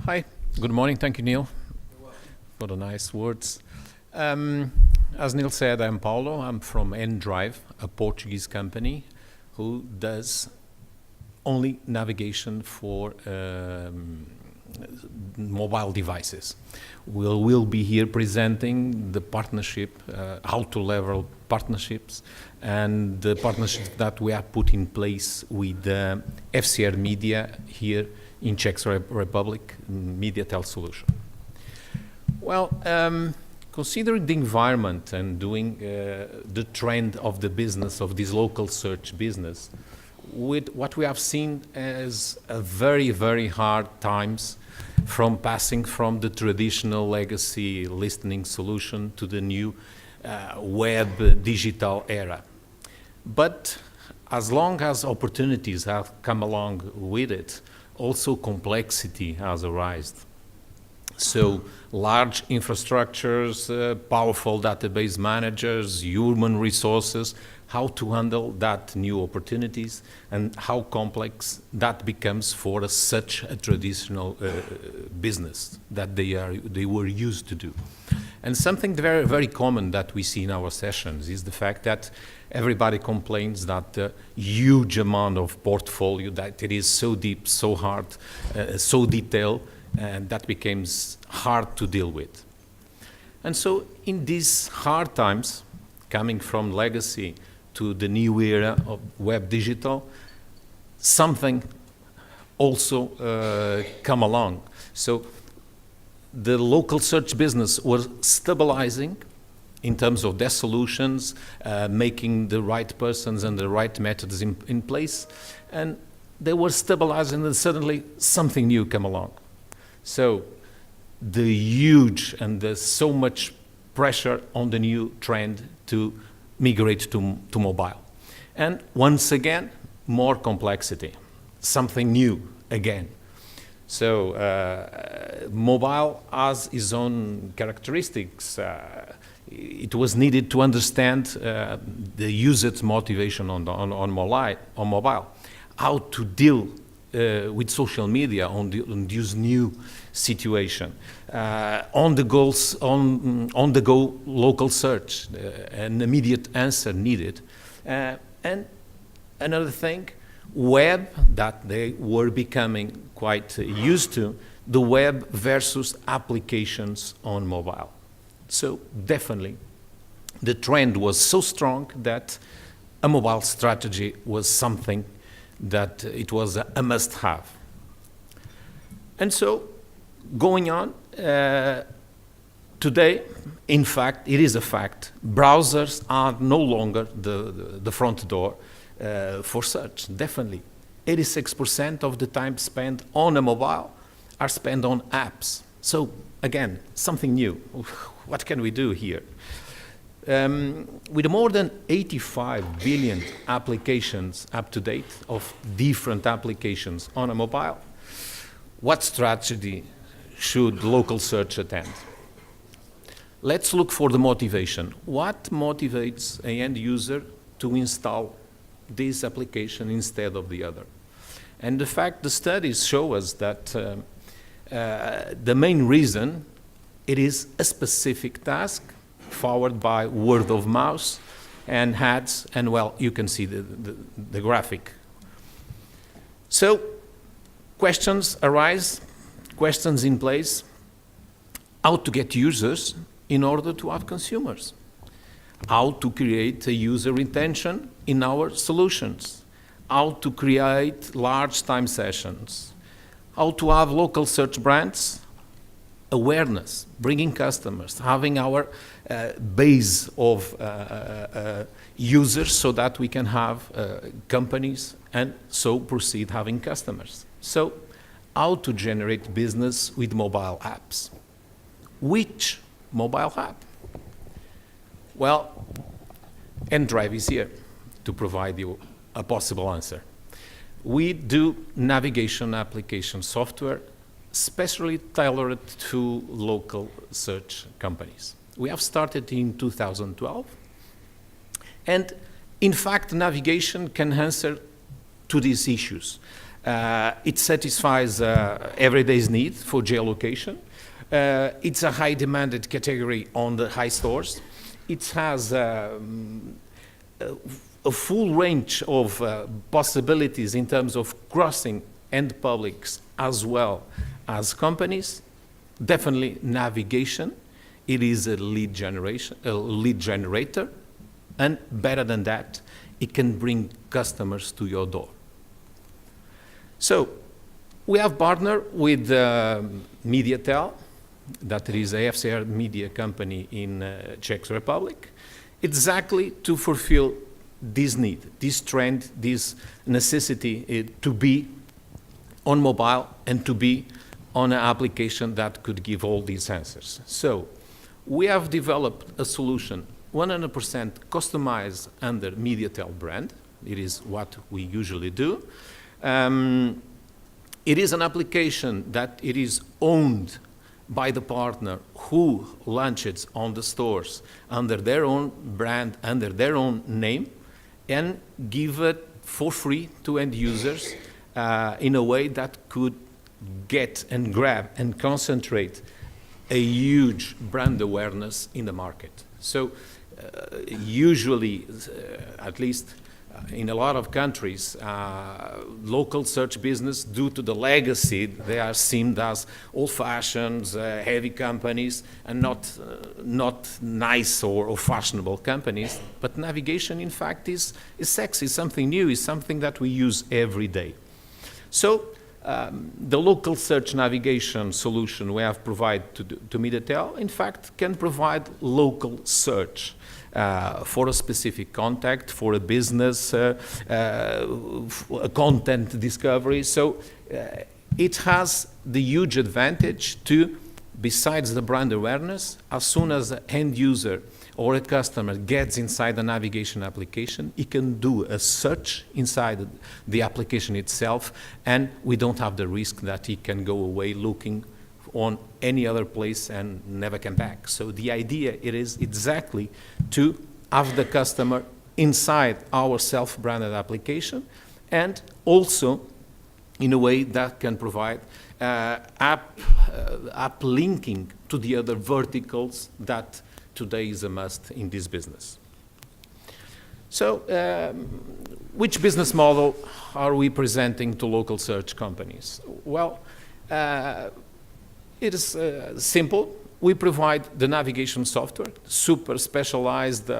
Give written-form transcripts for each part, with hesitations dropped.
Hi, good morning. Thank you, Neil, for the nice words. As Neil said, I'm Paulo. I'm from N-Drive, a Portuguese company who does only navigation for mobile devices. We'll be here presenting the partnership, how to level partnerships, and the partnership that we have put in place with FCR Media here in Czech Republic, Mediatel solution. Well, considering the environment and doing the trend of the business, of this local search business, with what we have seen as a very, very hard times from passing from the traditional legacy listening solution to the new web digital era. But as long as opportunities have come along with it, also complexity has arisen. So large infrastructures, powerful database managers, human resources, how to handle that new opportunities and how complex that becomes for such a traditional business that they were used to do. And something very, very common that we see in our sessions is the fact that everybody complains that the huge amount of portfolio, that it is so deep, so hard, so detailed, and that becomes hard to deal with. And so in these hard times, coming from legacy to the new era of web digital, something also come along. So the local search business was stabilizing in terms of their solutions, making the right persons and the right methods in place, and they were stabilizing, and suddenly something new came along. So the huge and there's so much pressure on the new trend to migrate to mobile. And once again, more complexity, something new again. So mobile has its own characteristics. It was needed to understand the user's motivation on mobile, how to deal with social media on this new situation, on the go local search, an immediate answer needed, and another thing, web that they were becoming quite used to, the web versus applications on mobile. So definitely, the trend was so strong that a mobile strategy was something that it was a must-have. And so, going on, today, in fact, it is a fact, browsers are no longer the front door for search, definitely. 86% of the time spent on a mobile are spent on apps. So, again, something new. What can we do here? With more than 85 billion applications up to date of different applications on a mobile, what strategy should local search attend? Let's look for the motivation. What motivates an end user to install this application instead of the other? And the fact the studies show us that the main reason it is a specific task followed by word of mouth and ads, and well, you can see the graphic. So questions arise, questions in place, how to get users in order to have consumers, how to create a user intention in our solutions, how to create large time sessions, how to have local search brands, awareness, bringing customers, having our base of users so that we can have companies and so proceed having customers. So how to generate business with mobile apps? Which mobile app? Well, N-Drive is here to provide you a possible answer. We do navigation application software specially tailored to local search companies. We have started in 2012, and in fact, navigation can answer to these issues. It satisfies everyday's need for geolocation. It's a high demanded category on the high stores. It has a full range of possibilities in terms of crossing end publics as well as companies. Definitely navigation. It is a lead generator, and better than that, it can bring customers to your door. So we have partnered with Mediatel, that is a FCR media company in Czech Republic, exactly to fulfill this need, this trend, this necessity to be on mobile and to be on an application that could give all these answers. So we have developed a solution 100% customized under Mediatel brand. It is what we usually do. It is an application that it is owned by the partner who launches on the stores under their own brand, under their own name, and give it for free to end users in a way that could get and grab and concentrate a huge brand awareness in the market. So usually, at least in a lot of countries, local search business, due to the legacy, they are seen as old-fashioned, heavy companies, and not nice or fashionable companies. But navigation, in fact, is sexy, something new, is something that we use every day. So the local search navigation solution we have provided to Mediatel, in fact, can provide local search for a specific contact, for a business, a content discovery. So it has the huge advantage to, besides the brand awareness, as soon as an end user or a customer gets inside the navigation application, he can do a search inside the application itself, and we don't have the risk that he can go away looking on any other place and never come back. So the idea it is exactly to have the customer inside our self-branded application, and also in a way that can provide app linking to the other verticals that today is a must in this business. So which business model are we presenting to local search companies? Well, it is simple. We provide the navigation software, super specialized.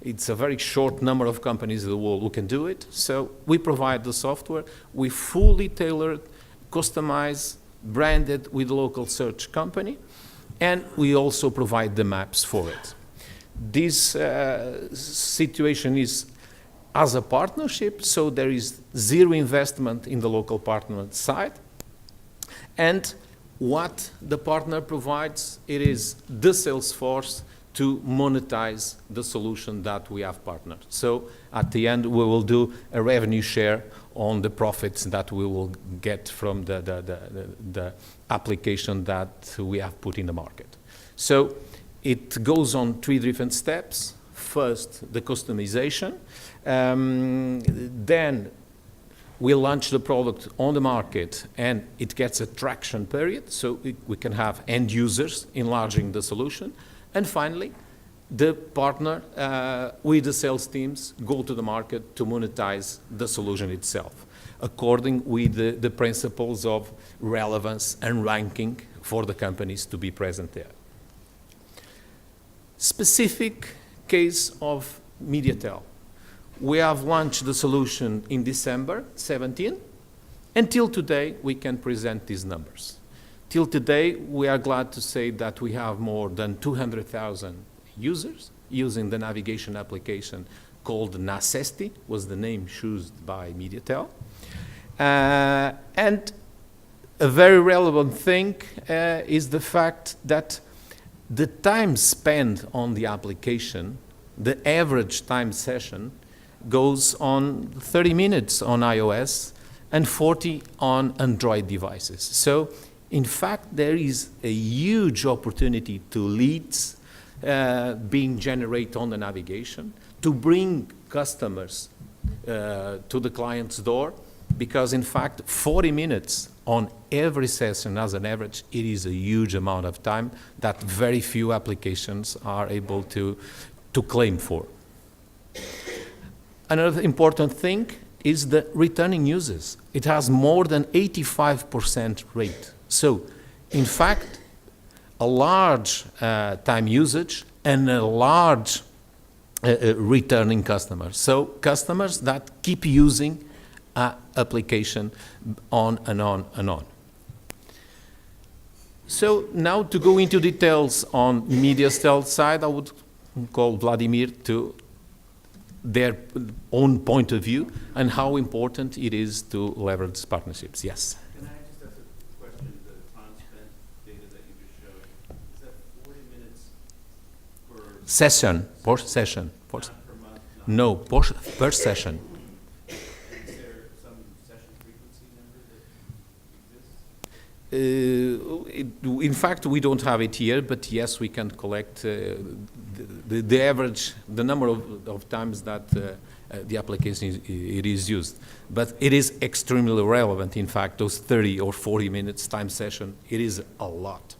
It's a very short number of companies in the world who can do it. So we provide the software. We fully tailored, customized, branded with local search company, and we also provide the maps for it. This situation is as a partnership, so there is zero investment in the local partner side. And what the partner provides, it is the sales force to monetize the solution that we have partnered. So at the end, we will do a revenue share on the profits that we will get from the application that we have put in the market. So it goes on 3 different steps. First, the customization. Then we launch the product on the market, and it gets a traction period, so we can have end users enlarging the solution. And finally, the partner with the sales teams go to the market to monetize the solution itself, according with the principles of relevance and ranking for the companies to be present there. Specific case of Mediatel. We have launched the solution in December 17. Until today, we can present these numbers. Till today, we are glad to say that we have more than 200,000 users using the navigation application called Nacesti, was the name chosen by Mediatel. And a very relevant thing is the fact that the time spent on the application, the average time session, goes on 30 minutes on iOS and 40 on Android devices. So, in fact, there is a huge opportunity to leads being generated on the navigation, to bring customers to the client's door, because in fact 40 minutes on every session as an average, it is a huge amount of time that very few applications are able to claim for. Another important thing is the returning users. It has more than 85% rate. So, in fact, a large time usage and a large returning customers. So, customers that keep using an application on and on and on. So, now to go into details on media sales side, I would call Vladimir to their own point of view and how important it is to leverage partnerships. Yes? Can I just ask a question? The time spent data that you just showed, is that 40 minutes per session? Per session. Not per month? No, per session. And is there some session frequency number that exists? In fact, we don't have it here, but yes, we can collect the average, the number of times that the application is used. But it is extremely relevant, in fact, those 30 or 40 minutes time session, it is a lot.